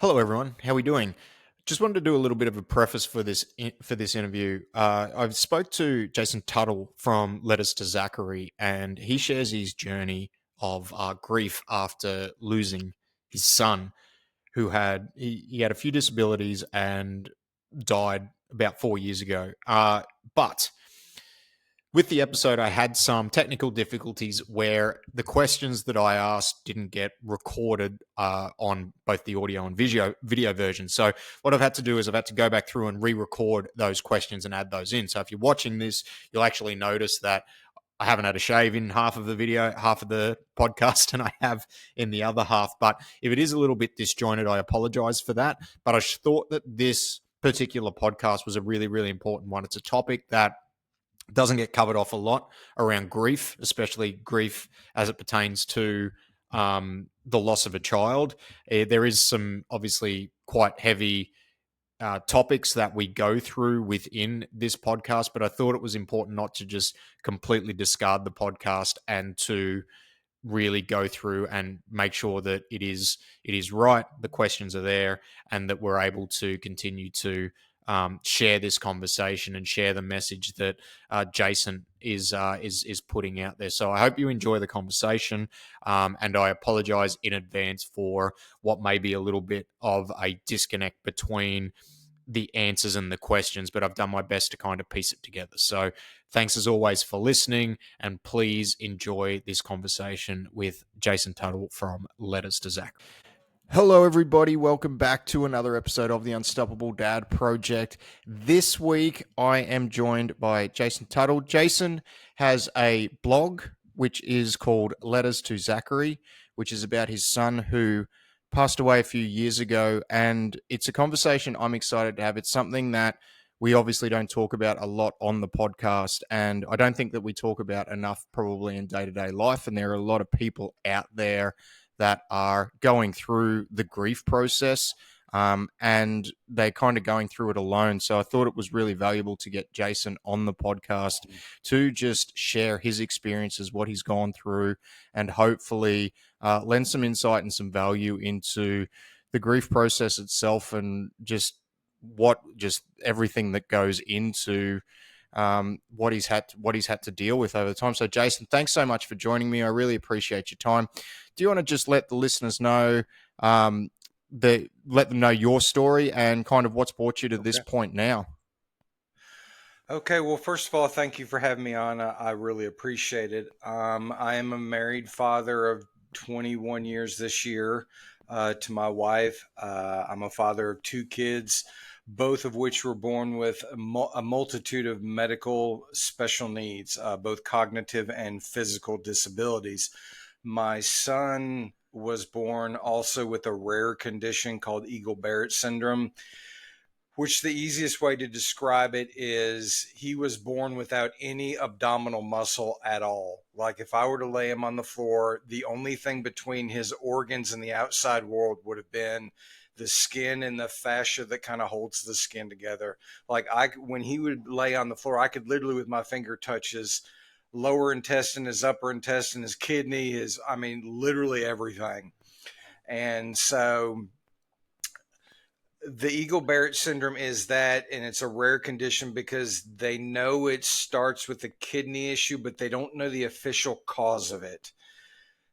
Hello, everyone. How are we doing? Just wanted to do a little bit of a preface for this interview. I've spoke to Jason Tuttle from Letters to Zachary, and he shares his journey of grief after losing his son, who he had a few disabilities and died about 4 years ago. But with the episode, I had some technical difficulties where the questions that I asked didn't get recorded on both the audio and video version. So what I've had to do is I've had to go back through and re-record those questions and add those in. So if you're watching this, you'll actually notice that I haven't had a shave in half of the video, half of the podcast, and I have in the other half. But if it is a little bit disjointed, I apologize for that. But I thought that this particular podcast was a really, really important one. It's a topic that doesn't get covered off a lot around grief, especially grief as it pertains to the loss of a child. There is some obviously quite heavy topics that we go through within this podcast, but I thought it was important not to just completely discard the podcast and to really go through and make sure that it is right, the questions are there, and that we're able to continue to share this conversation and share the message that Jason is putting out there. So I hope you enjoy the conversation, and I apologize in advance for what may be a little bit of a disconnect between the answers and the questions, but I've done my best to kind of piece it together. So thanks as always for listening, and please enjoy this conversation with Jason Tuttle from Letters to Zach. Hello, everybody. Welcome back to another episode of the Unstoppable Dad Project. This week, I am joined by Jason Tuttle. Jason has a blog which is called Letters to Zachary, which is about his son who passed away a few years ago. And it's a conversation I'm excited to have. It's something that we obviously don't talk about a lot on the podcast, and I don't think that we talk about enough probably in day-to-day life. And there are a lot of people out there that are going through the grief process, and they're kind of going through it alone. So I thought it was really valuable to get Jason on the podcast to just share his experiences, what he's gone through, and hopefully lend some insight and some value into the grief process itself, and just everything that goes into what he's had to deal with over the time. So, Jason, thanks so much for joining me. I really appreciate your time. Do you want to just let the listeners know, let them know your story and kind of what's brought you to this point now? Okay, well, first of all, thank you for having me on. I really appreciate it. I am a married father of 21 years this year to my wife. I'm a father of two kids, both of which were born with a multitude of medical special needs, both cognitive and physical disabilities. My son was born also with a rare condition called Eagle-Barrett syndrome, which the easiest way to describe it is he was born without any abdominal muscle at all. Like if I were to lay him on the floor, the only thing between his organs and the outside world would have been the skin and the fascia that kind of holds the skin together. When he would lay on the floor, I could literally with my finger touch his lower intestine, his upper intestine, his kidney, literally everything. And so the Eagle-Barrett syndrome is that, and it's a rare condition because they know it starts with a kidney issue, but they don't know the official cause of it.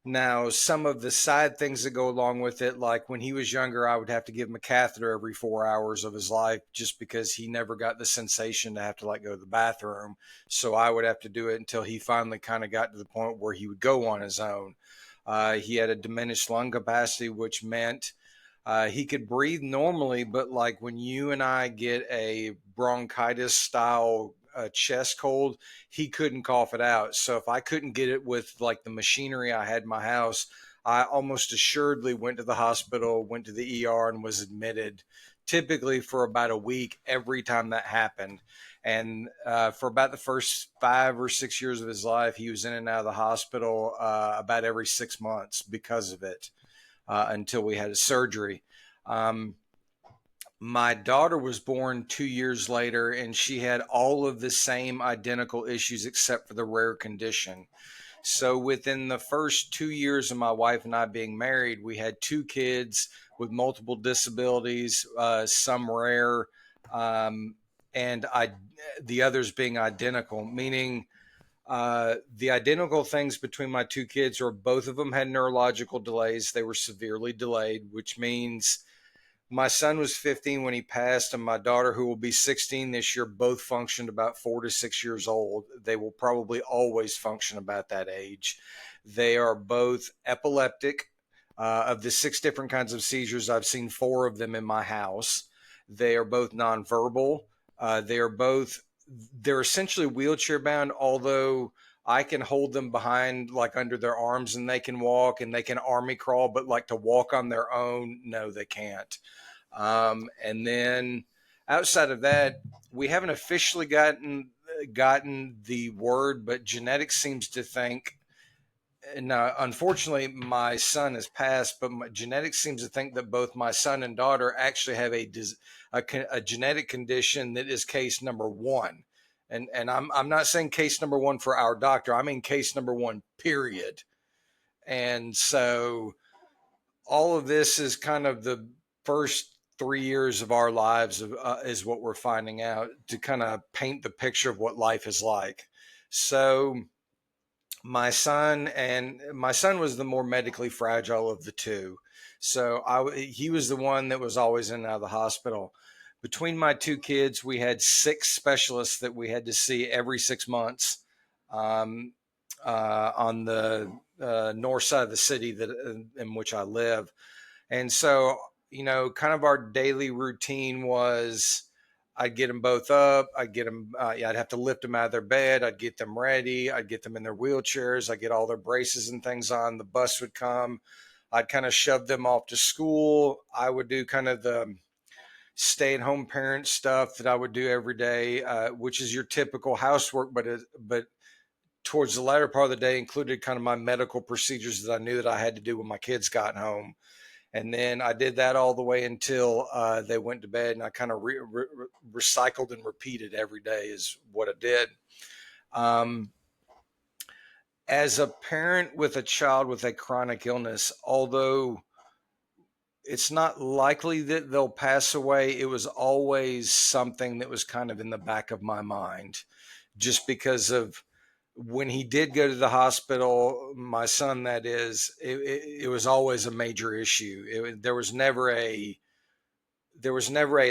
Now, some of the side things that go along with it, like when he was younger, I would have to give him a catheter every 4 hours of his life just because he never got the sensation to have to go to the bathroom. So I would have to do it until he finally kind of got to the point where he would go on his own. He had a diminished lung capacity, which meant he could breathe normally, but like when you and I get a bronchitis style chest cold, he couldn't cough it out. So if I couldn't get it with like the machinery I had in my house, I almost assuredly went to the hospital, went to the ER, and was admitted typically for about a week every time that happened. And for about the first 5 or 6 years of his life, he was in and out of the hospital about every 6 months because of it. Until we had a surgery. My daughter was born 2 years later, and she had all of the same identical issues except for the rare condition. So within the first 2 years of my wife and I being married, we had two kids with multiple disabilities, some rare, um, and the others being identical, meaning the identical things between my two kids are both of them had neurological delays. They were severely delayed, which means my son was 15 when he passed, and my daughter, who will be 16 this year, both functioned about 4 to 6 years old. They will probably always function about that age. They are both epileptic. Of the six different kinds of seizures, I've seen four of them in my house. They are both nonverbal. They are both, they're essentially wheelchair bound, although I can hold them behind, like under their arms, and they can walk and they can army crawl, but like to walk on their own, no, they can't. And then outside of that, we haven't officially gotten the word, but genetics seems to think. Now, unfortunately, my son has passed, but genetics seems to think that both my son and daughter actually have a genetic condition that is case number one. And I'm not saying case number one for our doctor. I mean case number one, period. And so all of this is kind of the first 3 years of our lives is what we're finding out to kind of paint the picture of what life is like. So my son was the more medically fragile of the two. So he was the one that was always in and out of the hospital. Between my two kids, we had six specialists that we had to see every 6 months, um, on the north side of the city that in which I live. And so, kind of our daily routine was I'd get them both up. I'd get them, I'd have to lift them out of their bed. I'd get them ready. I'd get them in their wheelchairs. I'd get all their braces and things on. The bus would come. I'd kind of shove them off to school. I would do kind of the stay at home parent stuff that I would do every day, which is your typical housework, but towards the latter part of the day included kind of my medical procedures that I knew that I had to do when my kids got home. And then I did that all the way until they went to bed, and I kind of recycled and repeated every day is what I did. Um, as a parent with a child with a chronic illness, although it's not likely that they'll pass away, it was always something that was kind of in the back of my mind, just because of when he did go to the hospital, my son, that is, it was always a major issue. There was never a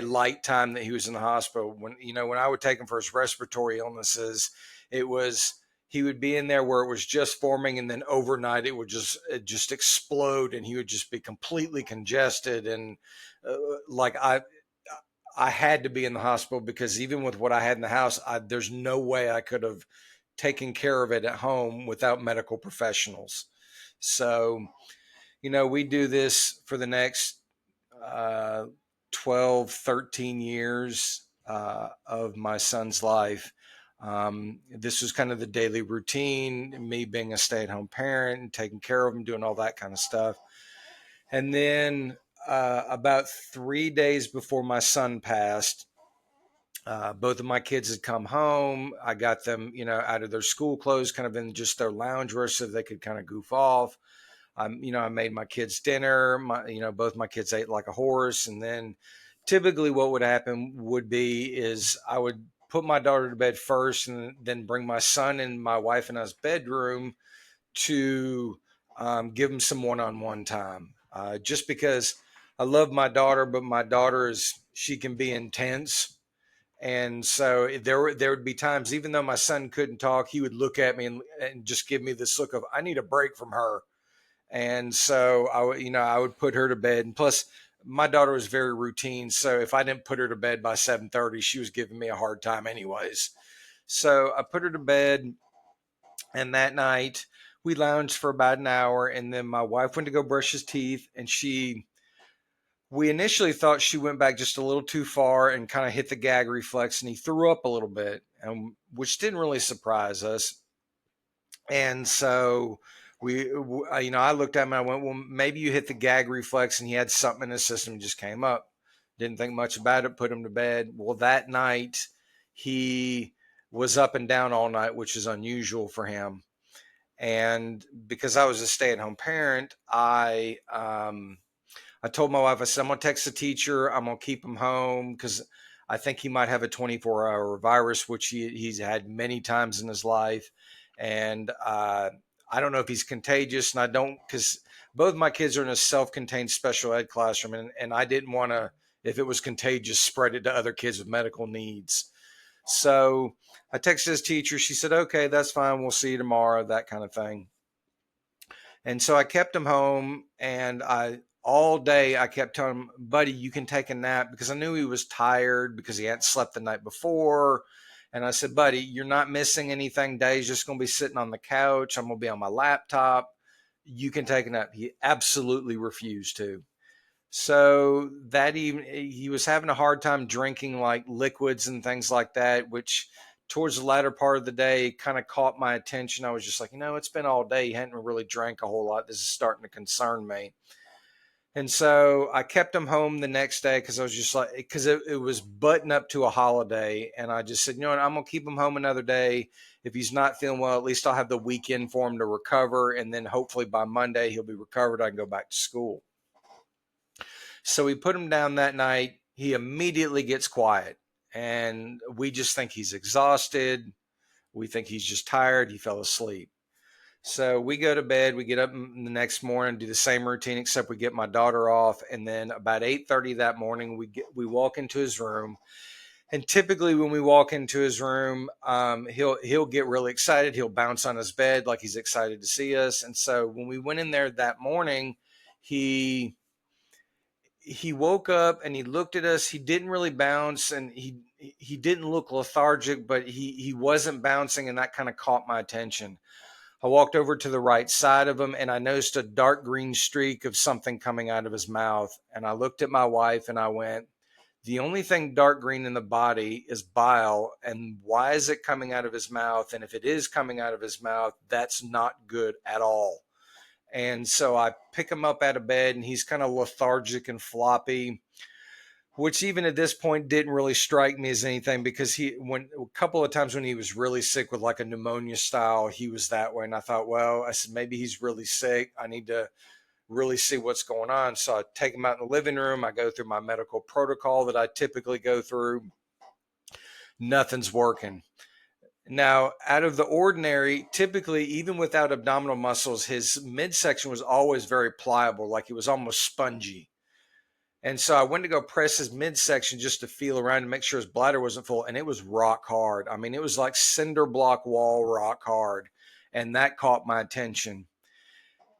light time that he was in the hospital. When I would take him for his respiratory illnesses, it was he would be in there where it was just forming, and then overnight it would just explode, and he would just be completely congested, and like I had to be in the hospital because even with what I had in the house, there's no way I could have taken care of it at home without medical professionals. So, we do this for the next uh, 12, 13 years of my son's life. This was kind of the daily routine, me being a stay at home parent and taking care of him, doing all that kind of stuff. And then about 3 days before my son passed, both of my kids had come home. I got them, out of their school clothes, kind of in just their loungewear so they could kind of goof off. I made my kids dinner. Both my kids ate like a horse. And then typically what would happen would be is I would put my daughter to bed first and then bring my son in my wife and I's bedroom to give them some one-on-one time. Just because I love my daughter, but my daughter she can be intense. And so there would be times, even though my son couldn't talk, he would look at me and just give me this look of, I need a break from her. And so I would put her to bed. And plus my daughter was very routine. So if I didn't put her to bed by 7:30, she was giving me a hard time anyways. So I put her to bed, and that night we lounged for about an hour, and then my wife went to go brush his teeth, and we initially thought she went back just a little too far and kind of hit the gag reflex, and he threw up a little bit, which didn't really surprise us. And so I looked at him and I went, well, maybe you hit the gag reflex and he had something in his system and just came up. Didn't think much about it, put him to bed. Well, that night he was up and down all night, which is unusual for him. And because I was a stay-at-home parent, I told my wife, I said, I'm going to text the teacher. I'm going to keep him home because I think he might have a 24-hour virus, which he's had many times in his life. And I don't know if he's contagious. And I don't, because both my kids are in a self-contained special ed classroom. And I didn't want to, if it was contagious, spread it to other kids with medical needs. So I texted his teacher. She said, okay, that's fine. We'll see you tomorrow, that kind of thing. And so I kept him home, and all day I kept telling him, buddy, you can take a nap, because I knew he was tired because he hadn't slept the night before. And I said, buddy, you're not missing anything. Day's just going to be sitting on the couch. I'm going to be on my laptop. You can take a nap. He absolutely refused to. So that evening, he was having a hard time drinking like liquids and things like that, which towards the latter part of the day kind of caught my attention. I was just like, it's been all day. He hadn't really drank a whole lot. This is starting to concern me. And so I kept him home the next day because I was just like, because it was button up to a holiday. And I just said, what, I'm going to keep him home another day. If he's not feeling well, at least I'll have the weekend for him to recover. And then hopefully by Monday, he'll be recovered. I can go back to school. So we put him down that night. He immediately gets quiet, and we just think he's exhausted. We think he's just tired. He fell asleep. So we go to bed. We get up the next morning, do the same routine, except we get my daughter off. And then about 8:30 that morning, we walk into his room. And typically, when we walk into his room, he'll get really excited. He'll bounce on his bed like he's excited to see us. And so when we went in there that morning, he woke up and he looked at us. He didn't really bounce, and he didn't look lethargic, but he wasn't bouncing, and that kind of caught my attention. I walked over to the right side of him, and I noticed a dark green streak of something coming out of his mouth. And I looked at my wife and I went, the only thing dark green in the body is bile. And why is it coming out of his mouth? And if it is coming out of his mouth, that's not good at all. And so I pick him up out of bed, and he's kind of lethargic and floppy, which even at this point didn't really strike me as anything, because when a couple of times when he was really sick with like a pneumonia style, he was that way. And I thought, well, I said, maybe he's really sick. I need to really see what's going on. So I take him out in the living room. I go through my medical protocol that I typically go through. Nothing's working. Now, out of the ordinary, typically, even without abdominal muscles, his midsection was always very pliable, like it was almost spongy. And so I went to go press his midsection just to feel around and make sure his bladder wasn't full. And it was rock hard. I mean, it was like cinder block wall rock hard. And that caught my attention.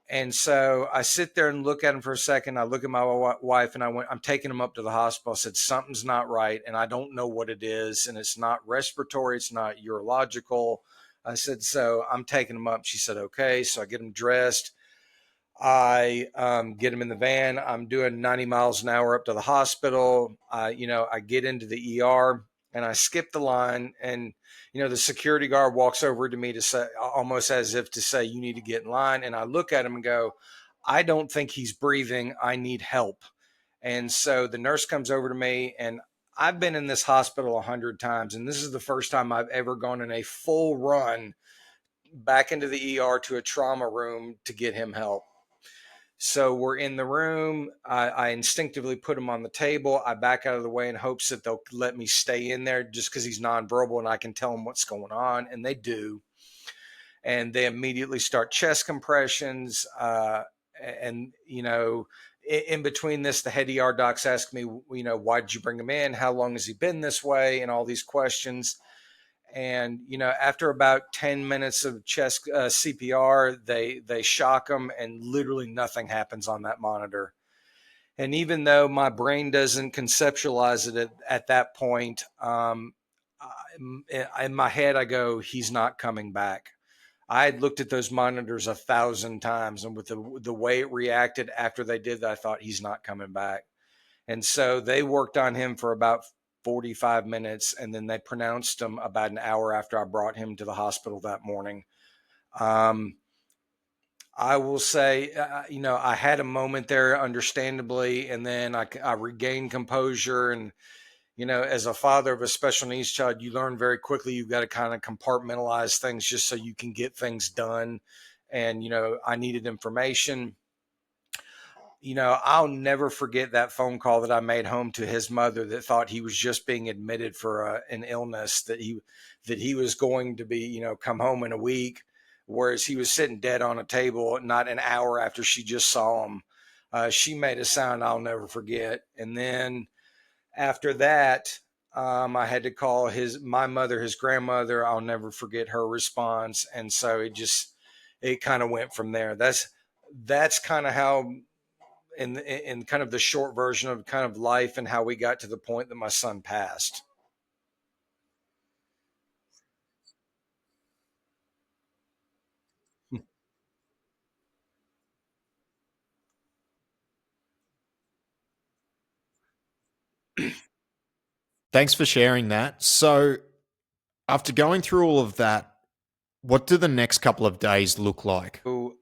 And so I sit there and look at him for a second. I look at my wife and I'm taking him up to the hospital. I said, something's not right. And I don't know what it is. And it's not respiratory. It's not urological. I said, so I'm taking him up. She said, okay. So I get him dressed. I get him in the van. I'm doing 90 miles an hour up to the hospital. I get into the ER and I skip the line. And, the security guard walks over to me to say, almost as if to say, you need to get in line. And I look at him and go, I don't think he's breathing. I need help. And so the nurse comes over to me, and I've been in this hospital 100 times. And this is the first time I've ever gone in a full run back into the ER to a trauma room to get him help. So we're in the room. I instinctively put him on the table. I back out of the way in hopes that they'll let me stay in there just because he's nonverbal and I can tell him what's going on. And they do. And they immediately start chest compressions. And, in between this, the head ER docs ask me, why did you bring him in? How long has he been this way? And all these questions. And after about 10 minutes of chest CPR, they shock them, and literally nothing happens on that monitor. And even though my brain doesn't conceptualize it at that point, in my head I go, he's not coming back. I had looked at those monitors 1,000 times, and with the way it reacted after they did that, I thought, he's not coming back. And so they worked on him for about 45 minutes, and then they pronounced him about an hour after I brought him to the hospital that morning. I will say, I had a moment there, understandably, and then I regained composure, and as a father of a special needs child, you learn very quickly you've got to kind of compartmentalize things just so you can get things done. And, I needed information. I'll never forget that phone call that I made home to his mother that thought he was just being admitted for an illness, that he was going to be, come home in a week, whereas he was sitting dead on a table not an hour after she just saw him. She made a sound I'll never forget. And then after that, I had to call my mother, his grandmother. I'll never forget her response. And so it kind of went from there. That's kind of how, in kind of the short version of kind of life and how we got to the point that my son passed. Thanks for sharing that. So, after going through all of that, what do the next couple of days look like? So,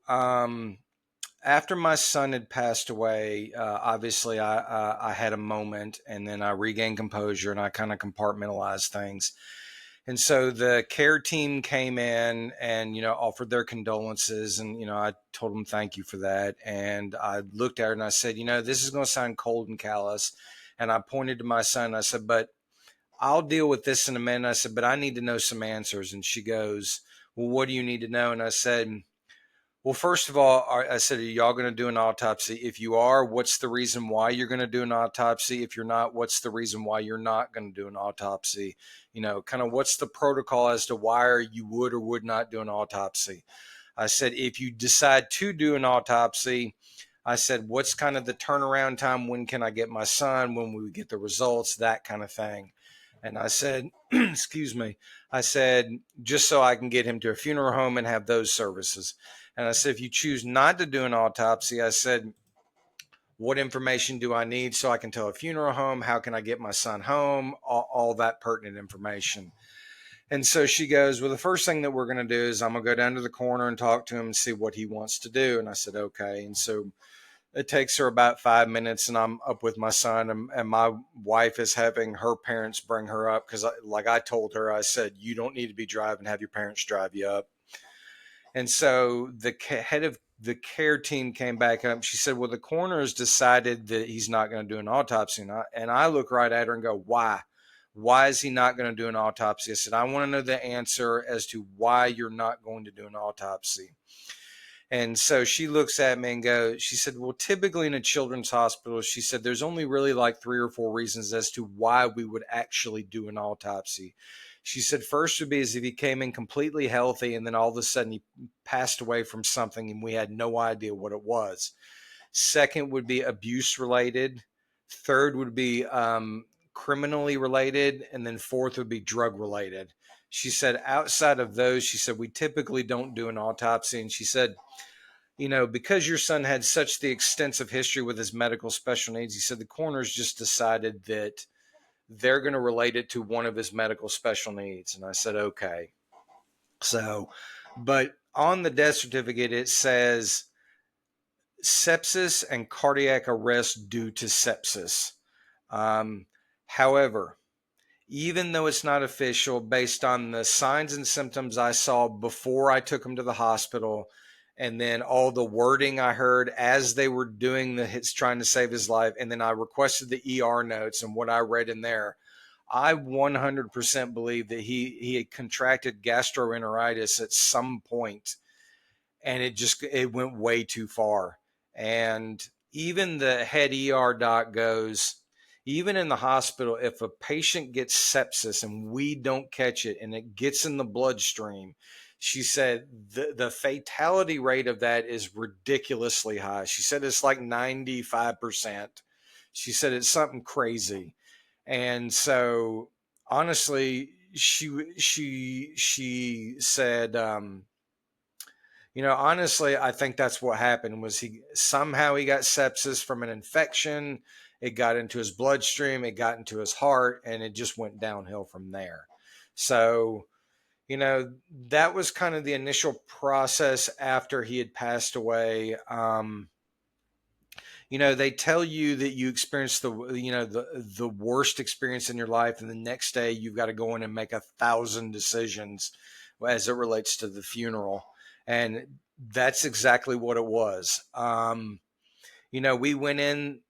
after my son had passed away, obviously I had a moment, and then I regained composure and I kind of compartmentalized things. And so the care team came in and, offered their condolences. And, I told them thank you for that. And I looked at her and I said, this is going to sound cold and callous. And I pointed to my son and I said, but I'll deal with this in a minute. I said, but I need to know some answers. And she goes, well, what do you need to know? And I said, well, first of all, I said, are y'all going to do an autopsy? If you are, what's the reason why you're going to do an autopsy? If you're not, what's the reason why you're not going to do an autopsy? Kind of what's the protocol as to why you would or would not do an autopsy? I said, if you decide to do an autopsy, I said, what's kind of the turnaround time? When can I get my son? When we get the results? That kind of thing. And I said, excuse me, I said, just so I can get him to a funeral home and have those services. And I said, if you choose not to do an autopsy, I said, what information do I need so I can tell a funeral home? How can I get my son home? All that pertinent information. And so she goes, well, the first thing that we're going to do is I'm going to go down to the corner and talk to him and see what he wants to do. And I said, okay. And so it takes her about 5 minutes, and I'm up with my son, and my wife is having her parents bring her up because, like I told her, I said, you don't need to be driving, have your parents drive you up. And so the head of the care team came back up. She said, well, the coroner has decided that he's not going to do an autopsy. And I look right at her and go, why? Why is he not going to do an autopsy? I said, I want to know the answer as to why you're not going to do an autopsy. And so she looks at me and she said, well, typically in a children's hospital, she said, there's only really like 3 or 4 reasons as to why we would actually do an autopsy. She said, first would be as if he came in completely healthy and then all of a sudden he passed away from something and we had no idea what it was. Second would be abuse related. Third would be criminally related. And then fourth would be drug related. She said, outside of those, she said, we typically don't do an autopsy. And she said, because your son had such the extensive history with his medical special needs, he said the coroners just decided that they're going to relate it to one of his medical special needs. And I said, okay. So, but on the death certificate, it says sepsis and cardiac arrest due to sepsis. However, even though it's not official, based on the signs and symptoms I saw before I took him to the hospital, and then all the wording I heard as they were doing the hits trying to save his life, and then I requested the ER notes and what I read in there, I 100% believe that he had contracted gastroenteritis at some point, and it went way too far. And even the head ER doc goes, even in the hospital, if a patient gets sepsis and we don't catch it and it gets in the bloodstream, she said the fatality rate of that is ridiculously high. She said it's like 95%. She said it's something crazy. And so honestly, she said, honestly, I think that's what happened was he got sepsis from an infection. It got into his bloodstream, it got into his heart, and it just went downhill from there. So, that was kind of the initial process after he had passed away. They tell you that you experienced the worst experience in your life, and the next day you've got to go in and make 1,000 decisions as it relates to the funeral. And that's exactly what it was. We went in.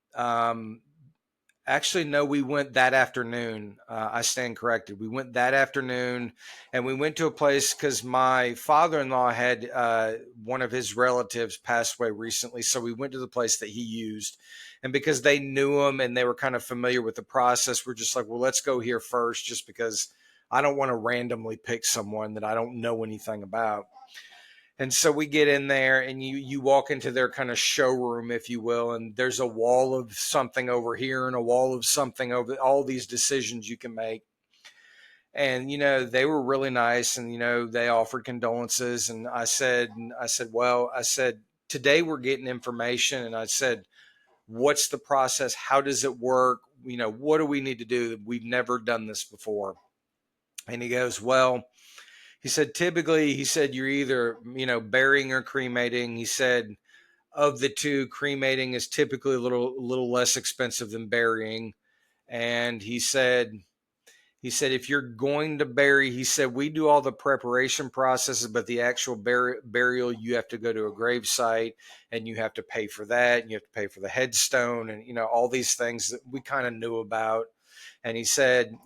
Actually, no, we went that afternoon. I stand corrected. We went that afternoon, and we went to a place because my father-in-law had one of his relatives passed away recently. So we went to the place that he used. And because they knew him and they were kind of familiar with the process, we're just like, well, let's go here first, just because I don't want to randomly pick someone that I don't know anything about. And so we get in there, and you walk into their kind of showroom, if you will, and there's a wall of something over here and a wall of something over, all these decisions you can make. And they were really nice, and they offered condolences. And I said, today we're getting information, and I said, what's the process? How does it work? What do we need to do? We've never done this before. And he goes, well, he said, typically, he said, you're either, burying or cremating. He said, of the two, cremating is typically a little less expensive than burying. And he said, if you're going to bury, he said, we do all the preparation processes, but the actual burial, you have to go to a grave site, and you have to pay for that. And you have to pay for the headstone, and, all these things that we kind of knew about. And he said,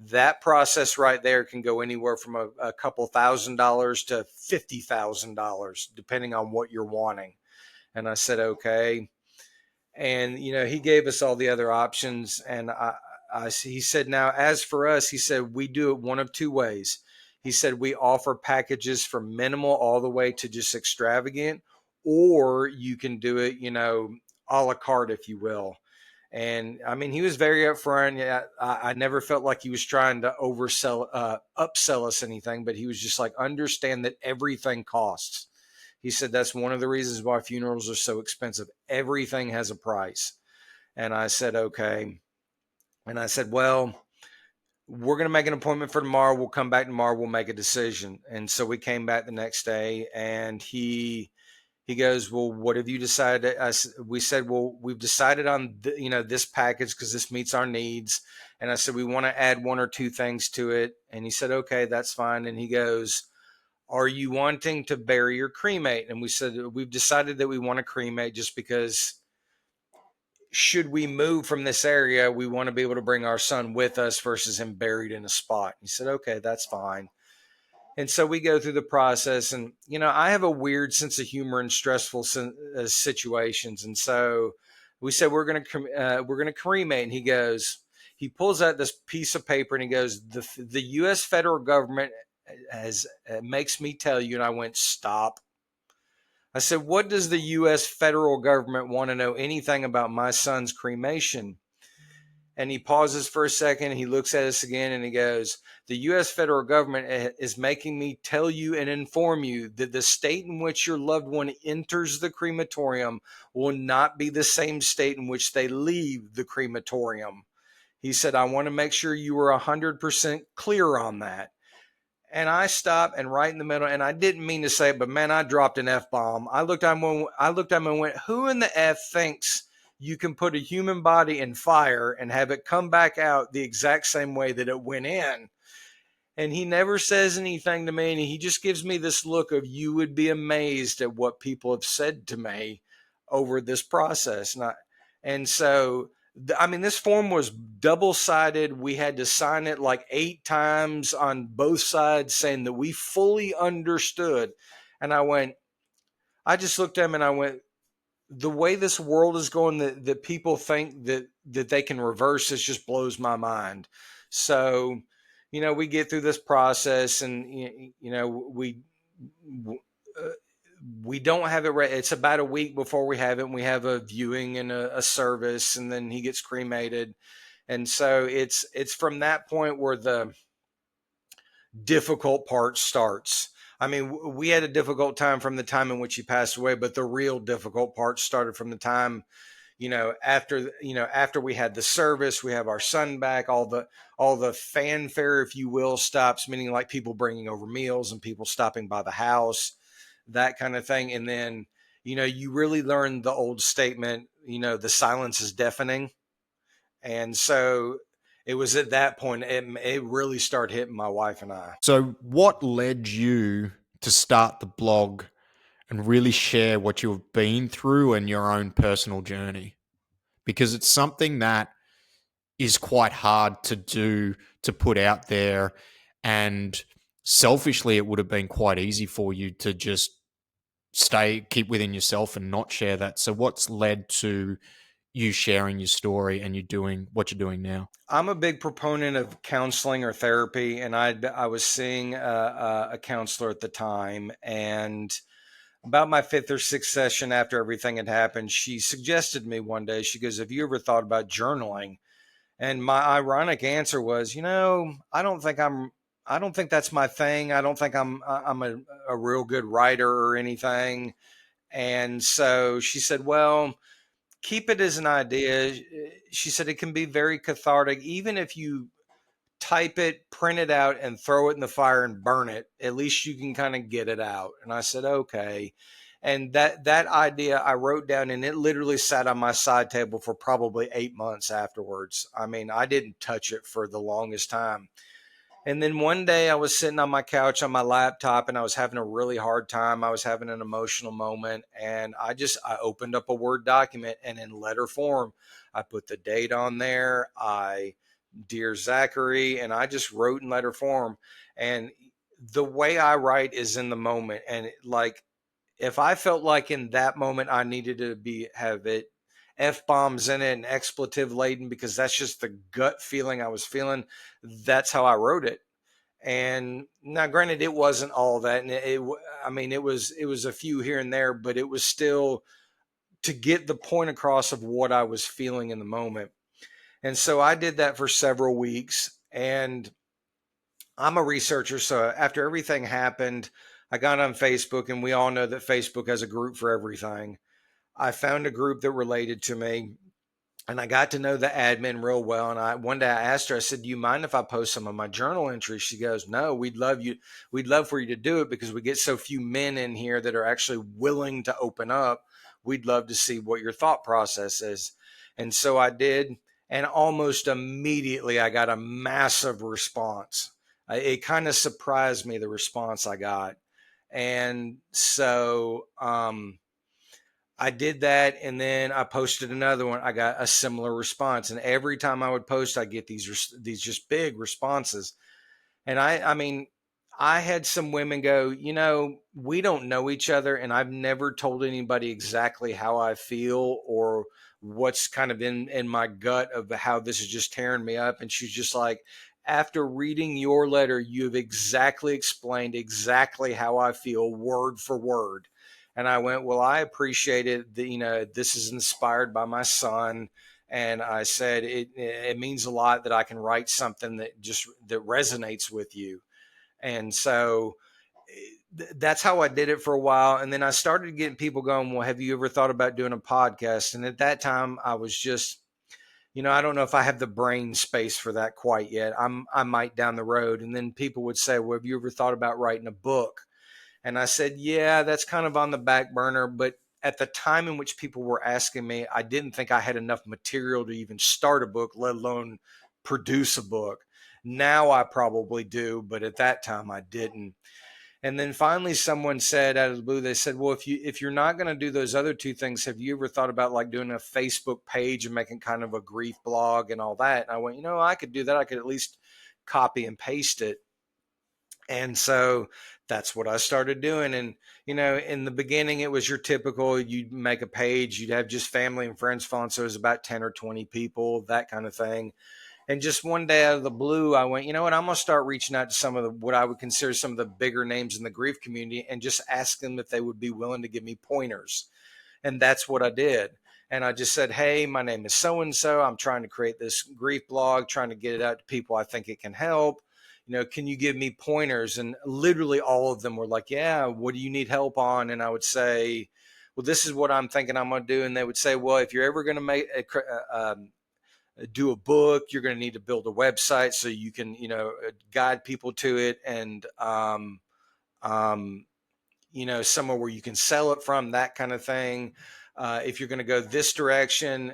that process right there can go anywhere from a couple $1,000s to $50,000, depending on what you're wanting. And I said, okay. And, he gave us all the other options. And he said, now, as for us, he said, we do it one of two ways. He said, we offer packages from minimal all the way to just extravagant, or you can do it, a la carte, if you will. And I mean, he was very upfront. Yeah, I never felt like he was trying to upsell us anything, but he was just like, understand that everything costs. He said, that's one of the reasons why funerals are so expensive. Everything has a price. And I said, okay. And I said, well, we're going to make an appointment for tomorrow. We'll come back tomorrow. We'll make a decision. And so we came back the next day, and he goes, well, what have you decided? We said, well, we've decided on this package because this meets our needs. And I said, we want to add one or two things to it. And he said, okay, that's fine. And he goes, are you wanting to bury or cremate? And we said, we've decided that we want to cremate, just because should we move from this area, we want to be able to bring our son with us versus him buried in a spot. He said, okay, that's fine. And so we go through the process, and I have a weird sense of humor in stressful situations. And so we said, we're gonna cremate. And he pulls out this piece of paper, and he goes, the U.S. federal government has makes me tell you. And I went, stop. I said, what does the U.S. federal government want to know anything about my son's cremation? And he pauses for a second, and he looks at us again, and he goes, the U.S. federal government is making me tell you and inform you that the state in which your loved one enters the crematorium will not be the same state in which they leave the crematorium. He said, I want to make sure you are 100% clear on that. And I stopped, and right in the middle, and I didn't mean to say it, but man, I dropped an F-bomb. I looked at him and went, who in the F thinks you can put a human body in fire and have it come back out the exact same way that it went in? And he never says anything to me, and he just gives me this look of, you would be amazed at what people have said to me over this process. And so, I mean, this form was double-sided. We had to sign it like 8 times on both sides, saying that we fully understood. And I just looked at him and I went, the way this world is going, that people think that they can reverse this just blows my mind. So, we get through this process, and we don't have it right. It's about a week before we have it. And we have a viewing and a service, and then he gets cremated. And so it's from that point where the difficult part starts. I mean, we had a difficult time from the time in which he passed away, but the real difficult part started from the time, after we had the service, we have our son back, all the fanfare, if you will, stops, meaning like people bringing over meals and people stopping by the house, that kind of thing. And then, you really learn the old statement, the silence is deafening. And so it was at that point, it really started hitting my wife and I. So, what led you to start the blog and really share what you've been through and your own personal journey? Because it's something that is quite hard to do, to put out there. And selfishly, it would have been quite easy for you to just keep within yourself and not share that. So, what's led to you sharing your story and you doing what you're doing now? I'm a big proponent of counseling or therapy, and I was seeing a counselor at the time, and about my fifth or sixth session after everything had happened, she suggested to me one day. She goes, "Have you ever thought about journaling?" And my ironic answer was, I don't think that's my thing. I don't think I'm a real good writer or anything. And so she said, "Well, keep it as an idea." She said, "It can be very cathartic, even if you type it, print it out, and throw it in the fire and burn it. At least you can kind of get it out." And I said, "Okay." And that idea I wrote down, and it literally sat on my side table for probably 8 months afterwards. I mean, I didn't touch it for the longest time. And then one day I was sitting on my couch on my laptop, and I was having a really hard time. I was having an emotional moment, and I opened up a Word document, and in letter form, I put the date on there. Dear Zachary, and I just wrote in letter form. And the way I write is in the moment. And like, if I felt like in that moment I needed to have it F bombs in it and expletive laden, because that's just the gut feeling I was feeling, that's how I wrote it. And now, granted, it wasn't all that. And I mean, it was a few here and there, but it was still to get the point across of what I was feeling in the moment. And so I did that for several weeks. And I'm a researcher. So after everything happened, I got on Facebook, and we all know that Facebook has a group for everything. I found a group that related to me, and I got to know the admin real well. And one day I asked her, I said, "Do you mind if I post some of my journal entries?" She goes, "No, we'd love for you to do it, because we get so few men in here that are actually willing to open up. We'd love to see what your thought process is." And so I did, and almost immediately I got a massive response. It kind of surprised me, the response I got. And so I did that, and then I posted another one. I got a similar response, and every time I would post, I get these just big responses. And I mean, I had some women go, "We don't know each other, and I've never told anybody exactly how I feel or what's kind of in my gut of how this is just tearing me up." And she's just like, "After reading your letter, you have exactly explained exactly how I feel, word for word." And I went, "Well, I appreciate it. This is inspired by my son." And I said, it means a lot that I can write something that resonates with you. And so that's how I did it for a while. And then I started getting people going, "Well, have you ever thought about doing a podcast?" And at that time I was just, I don't know if I have the brain space for that quite yet. I might down the road. And then people would say, "Well, have you ever thought about writing a book?" And I said, "Yeah, that's kind of on the back burner." But at the time in which people were asking me, I didn't think I had enough material to even start a book, let alone produce a book. Now I probably do, but at that time I didn't. And then finally someone said out of the blue, they said, "Well, if you're not going to do those other two things, have you ever thought about like doing a Facebook page and making kind of a grief blog and all that?" And I went, "I could do that. I could at least copy and paste it." And so that's what I started doing. And, in the beginning, it was your typical, you'd make a page, you'd have just family and friends following. So it was about 10 or 20 people, that kind of thing. And just one day out of the blue, I went, "You know what? I'm going to start reaching out to some of what I would consider some of the bigger names in the grief community, and just ask them if they would be willing to give me pointers." And that's what I did. And I just said, "Hey, my name is so and so. I'm trying to create this grief blog, trying to get it out to people. I think it can help. Can you give me pointers?" And literally all of them were like, "Yeah, what do you need help on?" And I would say, "Well, this is what I'm thinking I'm going to do." And they would say, "Well, if you're ever going to do a book, you're going to need to build a website so you can, guide people to it, and um, somewhere where you can sell it from, that kind of thing. If you're going to go this direction,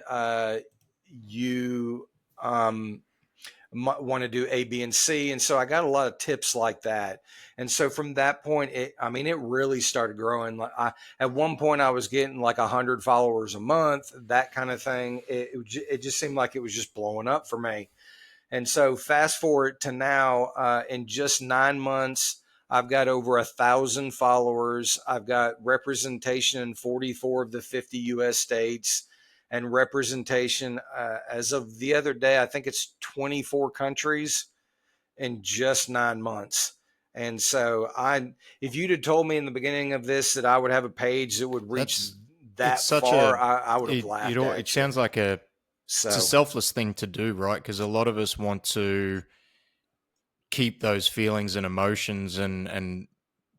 you want to do A, B, and C. And so I got a lot of tips like that. And so from that point, it really started growing. At one point, I was getting like 100 followers a month, that kind of thing. It just seemed like it was just blowing up for me. And so fast forward to now, in just 9 months, I've got over 1,000 followers. I've got representation in 44 of the 50 U.S. states, and representation as of the other day, I think it's 24 countries in just 9 months. And so if you'd have told me in the beginning of this that I would have a page that would reach That's it's that such far, a I would have it laughed it at you. sounds like it's a So, selfless thing to do, right? Because a lot of us want to keep those feelings and emotions, and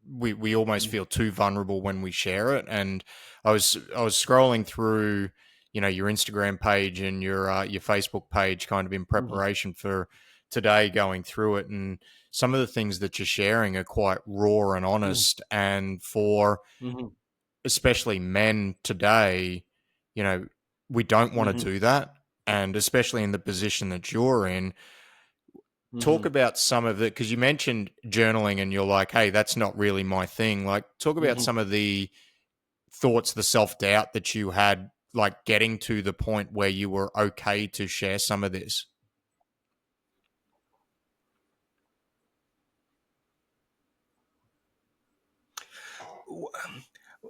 we almost feel too vulnerable when we share it. And I was scrolling through, your Instagram page and your Facebook page, kind of in mhm, preparation for today, going through it, and some of the things that you're sharing are quite raw and mhm, honest. And for mhm, especially men today, you know, we don't want to mhm, do that. And especially in the position that you're in, talk mhm, about some of it, because you mentioned journaling and you're like, hey, that's not really my thing. Like, talk about mhm. some of the thoughts, the self doubt that you had, like getting to the point where you were okay to share some of this.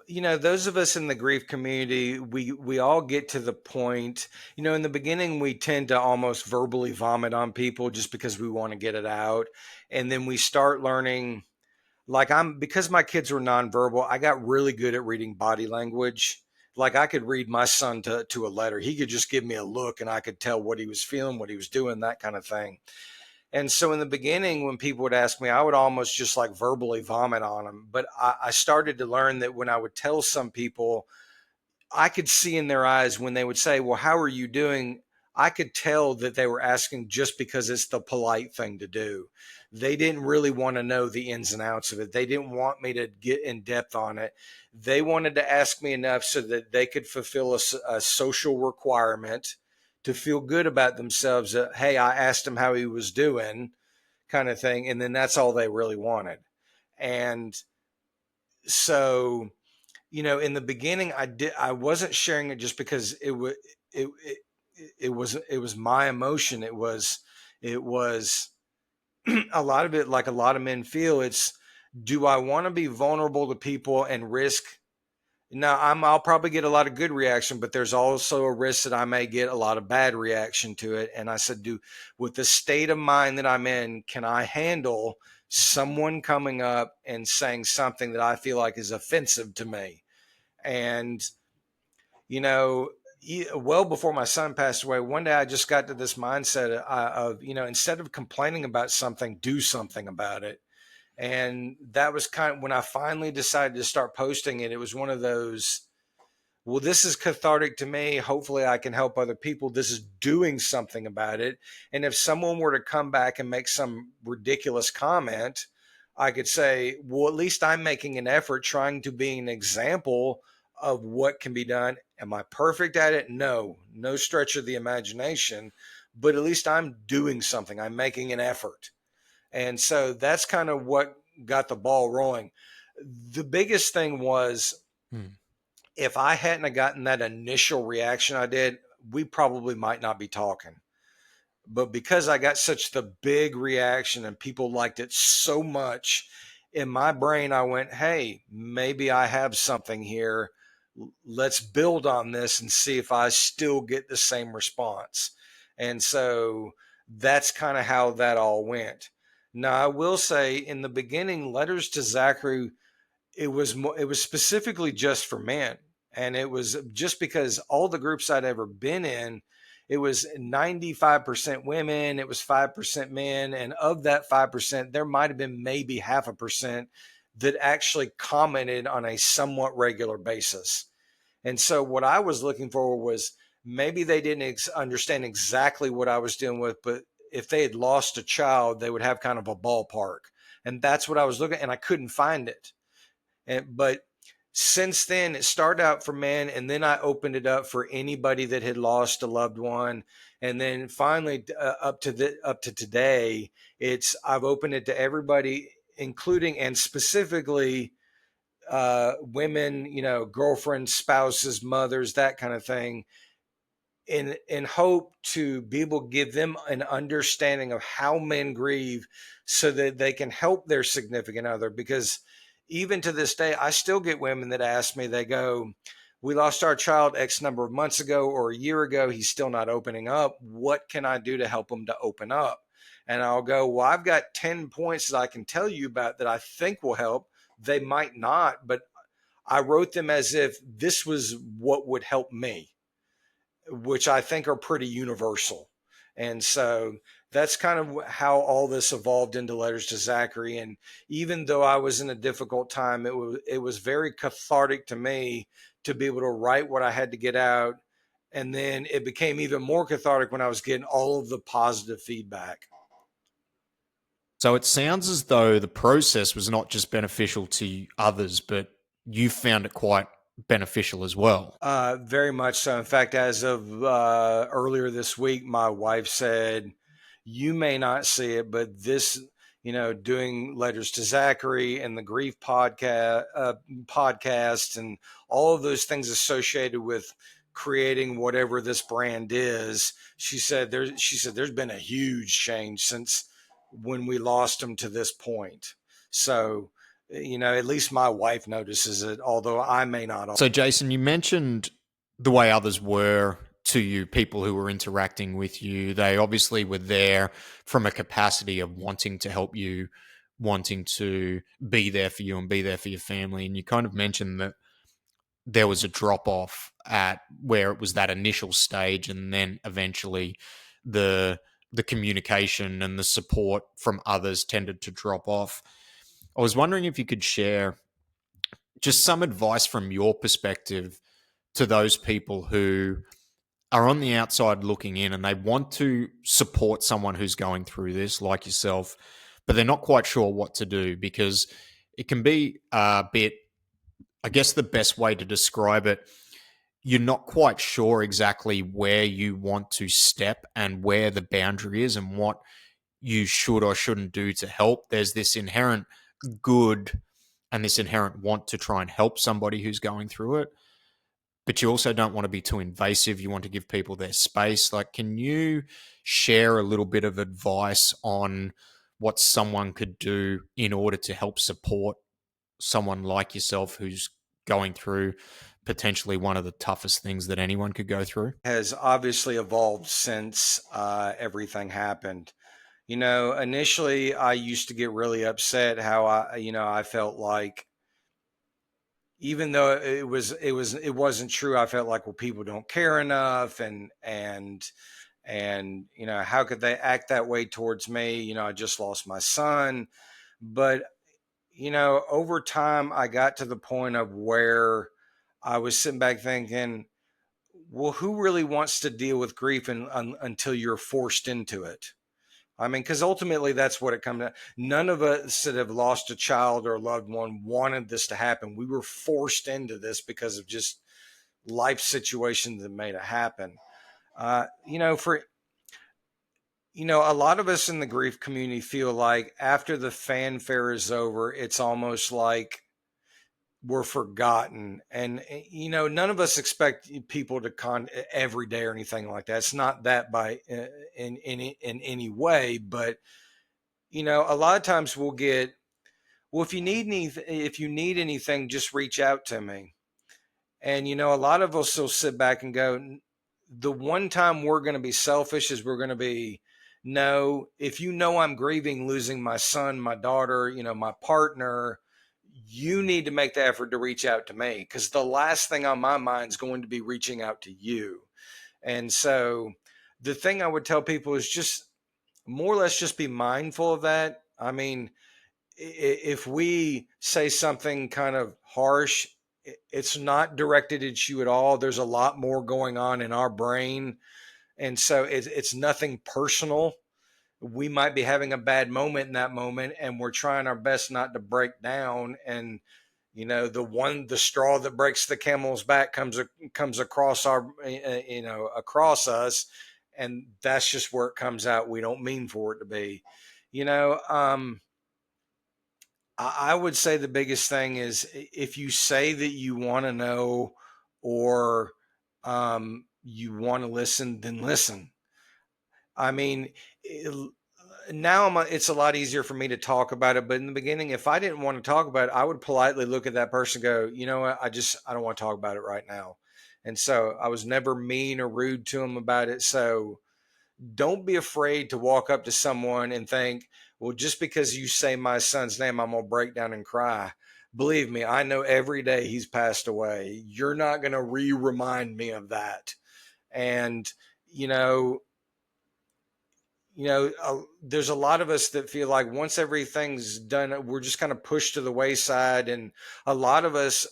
Those of us in the grief community, we all get to the point, in the beginning we tend to almost verbally vomit on people just because we want to get it out. And then we start learning, like, because my kids were nonverbal, I got really good at reading body language. Like, I could read my son to a letter. He could just give me a look and I could tell what he was feeling, what he was doing, that kind of thing. And so in the beginning, when people would ask me, I would almost just like verbally vomit on them. But I started to learn that when I would tell some people, I could see in their eyes when they would say, well, how are you doing? I could tell that they were asking just because it's the polite thing to do. They didn't really want to know the ins and outs of it. They didn't want me to get in depth on it. They wanted to ask me enough so that they could fulfill a social requirement to feel good about themselves. That, hey, I asked him how he was doing, kind of thing. And then that's all they really wanted. And so, in the beginning, I wasn't sharing it just because it, it, it was my emotion. It was a lot of it, like a lot of men feel, it's, do I want to be vulnerable to people and risk? Now, I'll probably get a lot of good reaction, but there's also a risk that I may get a lot of bad reaction to it. And I said, with the state of mind that I'm in, can I handle someone coming up and saying something that I feel like is offensive to me? And, you know, well before my son passed away, one day I just got to this mindset of, instead of complaining about something, do something about it. And that was kind of when I finally decided to start posting it. It was one of those, well, this is cathartic to me. Hopefully, I can help other people. This is doing something about it. And if someone were to come back and make some ridiculous comment, I could say, well, at least I'm making an effort trying to be an example of what can be done. Am I perfect at it? No, no stretch of the imagination, but at least I'm doing something. I'm making an effort. And so that's kind of what got the ball rolling. The biggest thing was, Hmm. if I hadn't have gotten that initial reaction I did, we probably might not be talking. But because I got such the big reaction and people liked it so much, in my brain, I went, hey, maybe I have something here. Let's build on this and see if I still get the same response. And so that's kind of how that all went. Now, I will say in the beginning, Letters to Zachary, it was specifically just for men, and it was just because all the groups I'd ever been in, it was 95% women, it was 5% men, and of that 5% there might have been maybe half a percent that actually commented on a somewhat regular basis. And so what I was looking for was, maybe they didn't understand exactly what I was dealing with, but if they had lost a child, they would have kind of a ballpark. And that's what I was looking, and I couldn't find it. But Since then, it started out for men, and then I opened it up for anybody that had lost a loved one, and then finally, up to today, it's I've opened it to everybody, including and specifically women, girlfriends, spouses, mothers, that kind of thing, in hope to be able to give them an understanding of how men grieve so that they can help their significant other. Because even to this day, I still get women that ask me, they go, we lost our child X number of months ago or a year ago. He's still not opening up. What can I do to help him to open up? And I'll go, well, I've got 10 points that I can tell you about that I think will help. They might not, but I wrote them as if this was what would help me, which I think are pretty universal. And so that's kind of how all this evolved into Letters to Zachary. And even though I was in a difficult time, it was very cathartic to me to be able to write what I had to get out. And then it became even more cathartic when I was getting all of the positive feedback. So it sounds as though the process was not just beneficial to others, but you found it quite beneficial as well. Very much so. In fact, as of earlier this week, my wife said, "You may not see it, but this, doing Letters to Zachary and the Grief podcast, and all of those things associated with creating whatever this brand is." She said there's been a huge change since when we lost him to this point. So at least my wife notices it, although I may not. So, Jason, you mentioned the way others were to you, people who were interacting with you. They obviously were there from a capacity of wanting to help you, wanting to be there for you and be there for your family. And you kind of mentioned that there was a drop off at where it was that initial stage, and then eventually the communication and the support from others tended to drop off. I was wondering if you could share just some advice from your perspective to those people who are on the outside looking in and they want to support someone who's going through this, like yourself, but they're not quite sure what to do because it can be a bit, I guess the best way to describe it, you're not quite sure exactly where you want to step and where the boundary is and what you should or shouldn't do to help. There's this inherent good and this inherent want to try and help somebody who's going through it, but you also don't want to be too invasive. You want to give people their space. Like, can you share a little bit of advice on what someone could do in order to help support someone like yourself who's going through potentially one of the toughest things that anyone could go through? Has obviously evolved since everything happened. Initially I used to get really upset how I felt like, even though it wasn't true, I felt like, well, people don't care enough, and how could they act that way towards me? I just lost my son. But over time I got to the point of where I was sitting back thinking, well, who really wants to deal with grief until you're forced into it? I mean, because ultimately that's what it comes to. None of us that have lost a child or a loved one wanted this to happen. We were forced into this because of just life situations that made it happen. For a lot of us in the grief community feel like after the fanfare is over, it's almost like we're forgotten. And none of us expect people to every day or anything like that. It's not that by in any way, but a lot of times we'll get, well, if you need anything, just reach out to me. And a lot of us will sit back and go, the one time we're going to be selfish is we're going to be, no, if I'm grieving losing my son, my daughter, my partner, you need to make the effort to reach out to me, because the last thing on my mind is going to be reaching out to you. And so the thing I would tell people is just more or less just be mindful of that. I mean, if we say something kind of harsh, it's not directed at you at all. There's a lot more going on in our brain. And so it's nothing personal. We might be having a bad moment in that moment, and we're trying our best not to break down. And the straw that breaks the camel's back comes across across us, and that's just where it comes out. We don't mean for it to be, you know. I would say the biggest thing is if you say that you want to know or you want to listen, then listen. I mean, now it's a lot easier for me to talk about it. But in the beginning, if I didn't want to talk about it, I would politely look at that person and go, you know what, I don't want to talk about it right now. And so I was never mean or rude to them about it. So don't be afraid to walk up to someone and think, well, just because you say my son's name, I'm going to break down and cry. Believe me, I know every day he's passed away. You're not going to remind me of that. And, you know, there's a lot of us that feel like once everything's done, we're just kind of pushed to the wayside. And a lot of us,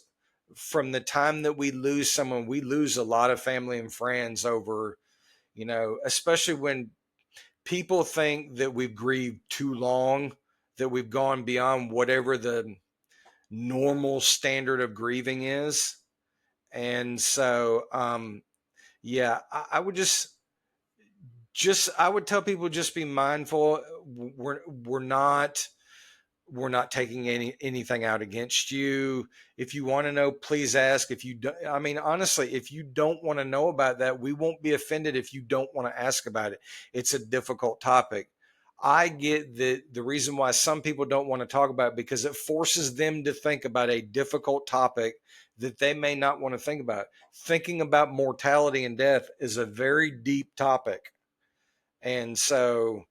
from the time that we lose someone, we lose a lot of family and friends over, especially when people think that we've grieved too long, that we've gone beyond whatever the normal standard of grieving is. And so, yeah, I would I would tell people, just be mindful. We're not taking anything out against you. If you want to know, please ask. If you don't, I mean, honestly, if you don't want to know about that, we won't be offended if you don't want to ask about it. It's a difficult topic. I get the reason why some people don't want to talk about it, because it forces them to think about a difficult topic that they may not want to think about. Thinking about mortality and death is a very deep topic. And so,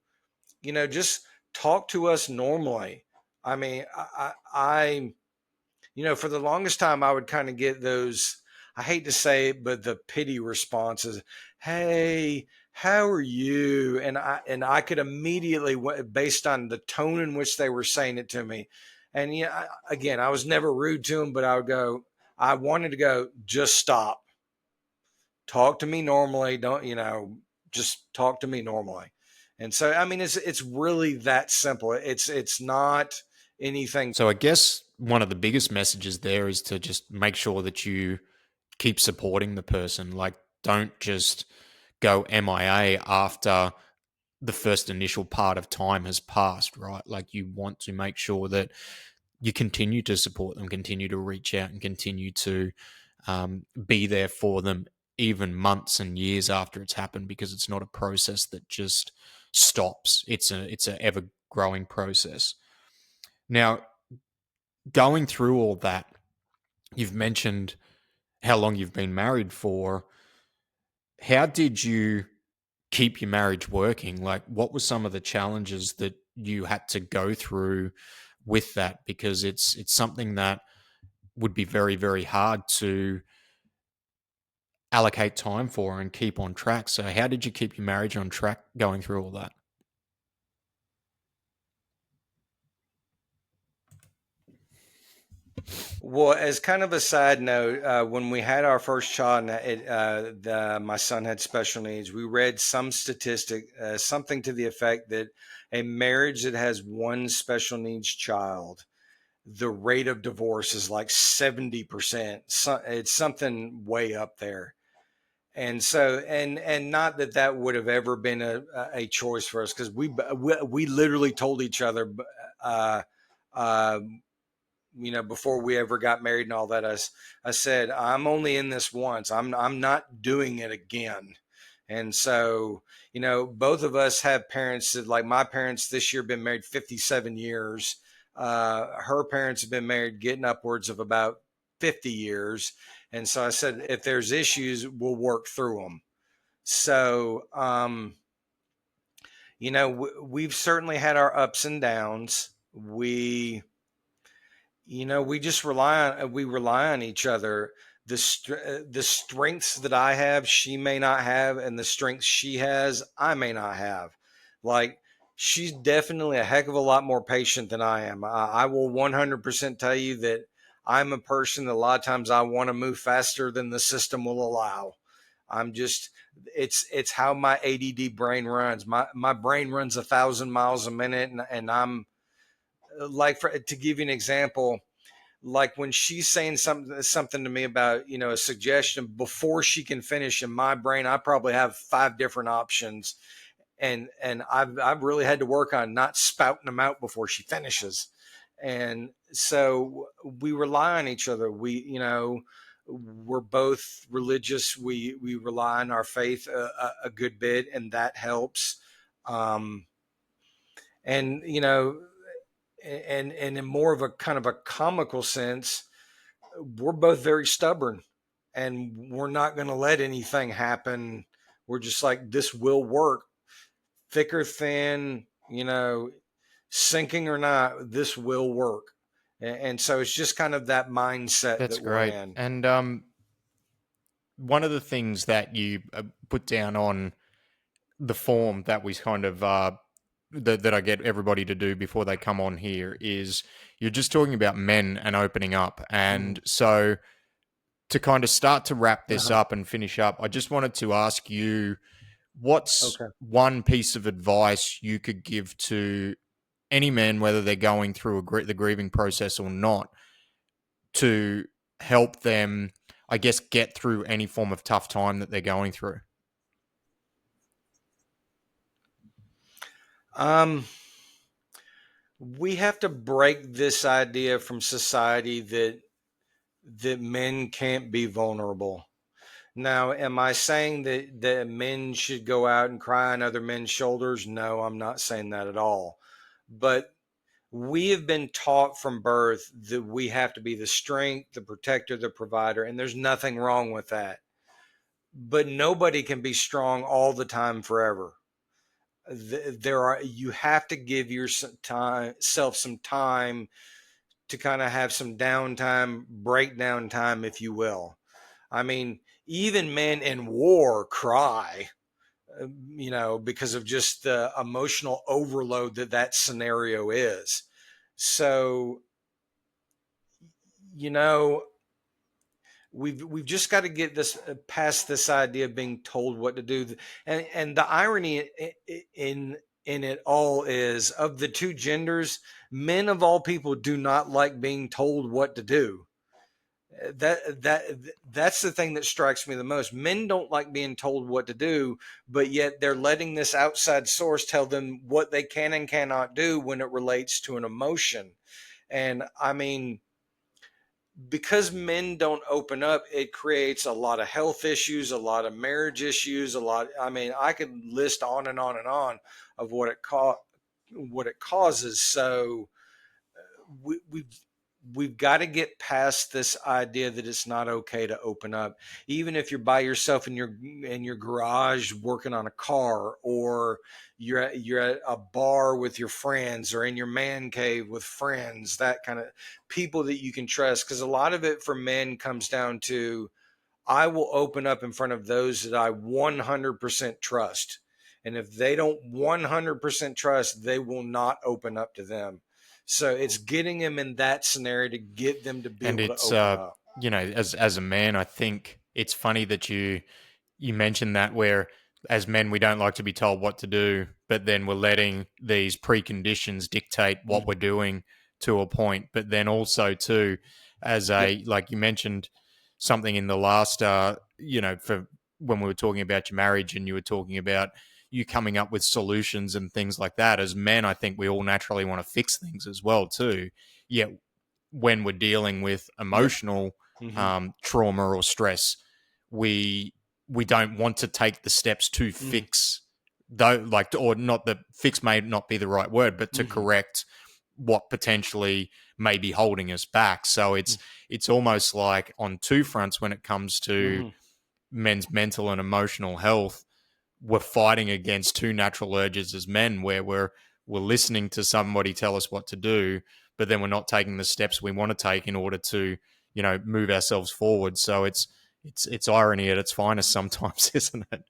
just talk to us normally. I mean, for the longest time, I would kind of get those, I hate to say it, but the pity responses. Hey, how are you? And I could immediately, based on the tone in which they were saying it to me. And again, I was never rude to them, but I wanted to go, just stop. Talk to me normally. Don't, just talk to me normally. And so, I mean, it's really that simple. It's not anything. So I guess one of the biggest messages there is to just make sure that you keep supporting the person. Like, don't just go MIA after the first initial part of time has passed, right? Like, you want to make sure that you continue to support them, continue to reach out, and continue to be there for them even months and years after it's happened, because it's not a process that just stops. It's a ever growing process. Now, going through all that, you've mentioned how long you've been married for. How did you keep your marriage working? Like, what were some of the challenges that you had to go through with that? Because it's something that would be very, very hard to allocate time for and keep on track. So how did you keep your marriage on track going through all that? Well, as kind of a side note, when we had our first child, and my son had special needs, we read some statistic, something to the effect that a marriage that has one special needs child, the rate of divorce is like 70%. So it's something way up there. And so, and not that that would have ever been a choice for us, because we literally told each other, uh, uh, before we ever got married and all that, I said, I'm only in this once. I'm not doing it again. And so, both of us have parents that, like, my parents this year been married 57 years. Her parents have been married getting upwards of about 50 years. And so I said, if there's issues, we'll work through them. So, we've certainly had our ups and downs. We just rely on each other. The strengths that I have, she may not have, and the strengths she has, I may not have. Like, she's definitely a heck of a lot more patient than I am. I will 100% tell you that I'm a person that a lot of times I want to move faster than the system will allow. I'm just, it's how my ADD brain runs. My brain runs 1,000 miles a minute, and I'm like, to give you an example, like when she's saying something to me about, you know, a suggestion, before she can finish, in my brain I probably have five different options, and I've really had to work on not spouting them out before she finishes. And so we rely on each other. We, you know, we're both religious. We rely on our faith a good bit, and that helps. um and you know, and in more of a kind of a comical sense, we're both very stubborn, and we're not going to let anything happen. We're just like, this will work, thick or thin, you know, sinking or not, this will work. And so it's just kind of that mindset That's that we're great. in. And one of the things that you put down on the form that we kind of that I get everybody to do before they come on here is you're just talking about men and opening up. Mm-hmm. And so to kind of start to wrap this Uh-huh. up and finish up, I just wanted to ask you, what's Okay. one piece of advice you could give to any man, whether they're going through the grieving process or not, to help them, I guess, get through any form of tough time that they're going through? Um, we have to break this idea from society that men can't be vulnerable. Now, am I saying that men should go out and cry on other men's shoulders? No, I'm not saying that at all. But we have been taught from birth that we have to be the strength, the protector, the provider, and there's nothing wrong with that. But nobody can be strong all the time forever. There are, you have to give yourself some time to kind of have some downtime, breakdown time, if you will. I mean, even men in war cry, you know, because of just the emotional overload that scenario is. So, you know, we've just got to get this past this idea of being told what to do. And the irony in it all is, of the two genders, men of all people do not like being told what to do. That's the thing that strikes me the most. Men don't like being told what to do, but yet they're letting this outside source tell them what they can and cannot do when it relates to an emotion. And I mean, because men don't open up, it creates a lot of health issues, a lot of marriage issues, a lot. I mean, I could list on and on and on of what it causes. So we've got to get past this idea that it's not okay to open up, even if you're by yourself in your garage working on a car, or you're at a bar with your friends, or in your man cave with friends, that kind of people that you can trust. Because a lot of it for men comes down to, I will open up in front of those that I 100% trust. And if they don't 100% trust, they will not open up to them. So it's getting them in that scenario to get them to be And able to it's open up. you know, as a man, I think it's funny that you mentioned that, where as men we don't like to be told what to do, but then we're letting these preconditions dictate what we're Mm-hmm. doing to a point. But then also too, as Yep. a, like you mentioned something in the last you know, for when we were talking about your marriage, and you were talking about you coming up with solutions and things like that. As men, I think we all naturally want to fix things as well too. Yet when we're dealing with Yep. emotional Mm-hmm. trauma or stress, we we don't want to take the steps to Mm-hmm. fix, though, like, or not, the fix may not be the right word, but to Mm-hmm. correct what potentially may be holding us back. So it's almost like on two fronts when it comes to Mm-hmm. men's mental and emotional health. We're fighting against two natural urges as men, where we're listening to somebody tell us what to do, but then we're not taking the steps we want to take in order to, you know, move ourselves forward. So it's irony at its finest sometimes, isn't it?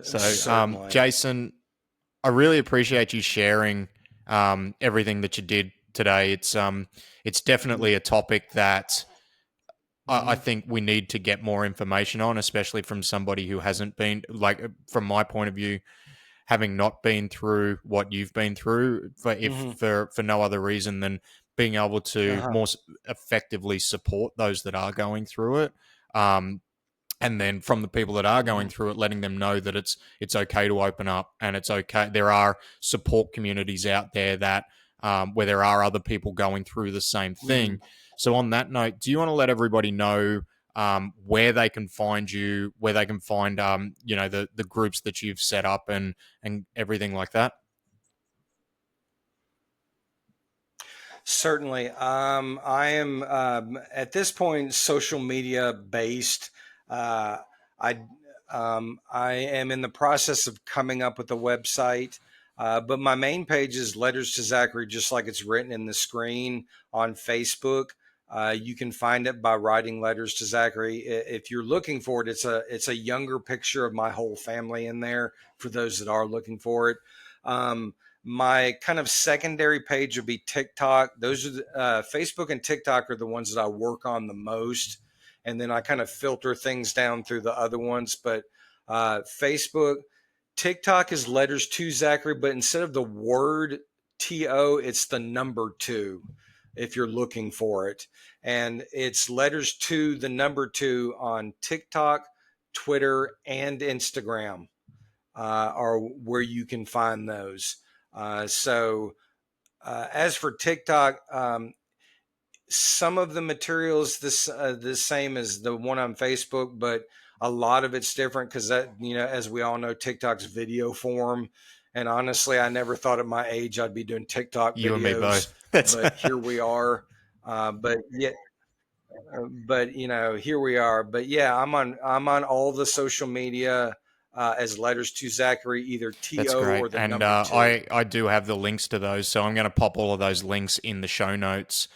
So Certainly. Jason, I really appreciate you sharing everything that you did today. It's definitely a topic that I Mm-hmm. think we need to get more information on, especially from somebody who hasn't been, like, from my point of view, having not been through what you've been through, Hmm. for no other reason than being able to Uh-huh. more effectively support those that are going through it. Um, and then from the people that are going Hmm. through it, letting them know that it's okay to open up, and it's okay. There are support communities out there that where there are other people going through the same Hmm. thing. So on that note, do you want to let everybody know where they can find you, where they can find the groups that you've set up and everything like that? Certainly. I am at this point social media based. Uh, I I am in the process of coming up with a website, but my main page is Letters to Zachary, just like it's written in the screen on Facebook. You can find it by writing Letters to Zachary. If you're looking for it, it's a younger picture of my whole family in there for those that are looking for it. My kind of secondary page would be TikTok. Those are Facebook and TikTok are the ones that I work on the most, and then I kind of filter things down through the other ones. But Facebook, TikTok is Letters to Zachary, but instead of the word TO, it's the number two if you're looking for it. And it's Letters to the number two on TikTok, Twitter, and Instagram are where you can find those. As for TikTok, some of the materials the same as the one on Facebook, but a lot of it's different because that as we all know, TikTok's video form. And honestly, I never thought at my age I'd be doing TikTok You and me videos, both. That's but here we are. But yeah, but here we are. But yeah, I'm on all the social media as Letters to Zachary, either That's TO great. or the And number two. I do have the links to those. So I'm going to pop all of those links in the show notes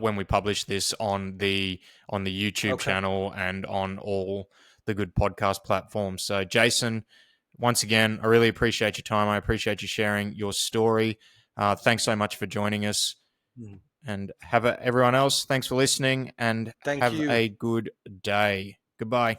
when we publish this on the YouTube Okay. channel and on all the good podcast platforms. So, Jason, once again, I really appreciate your time. I appreciate you sharing your story. Thanks so much for joining us. Mhm. And everyone else, thanks for listening and Thank have you. a good day. Goodbye.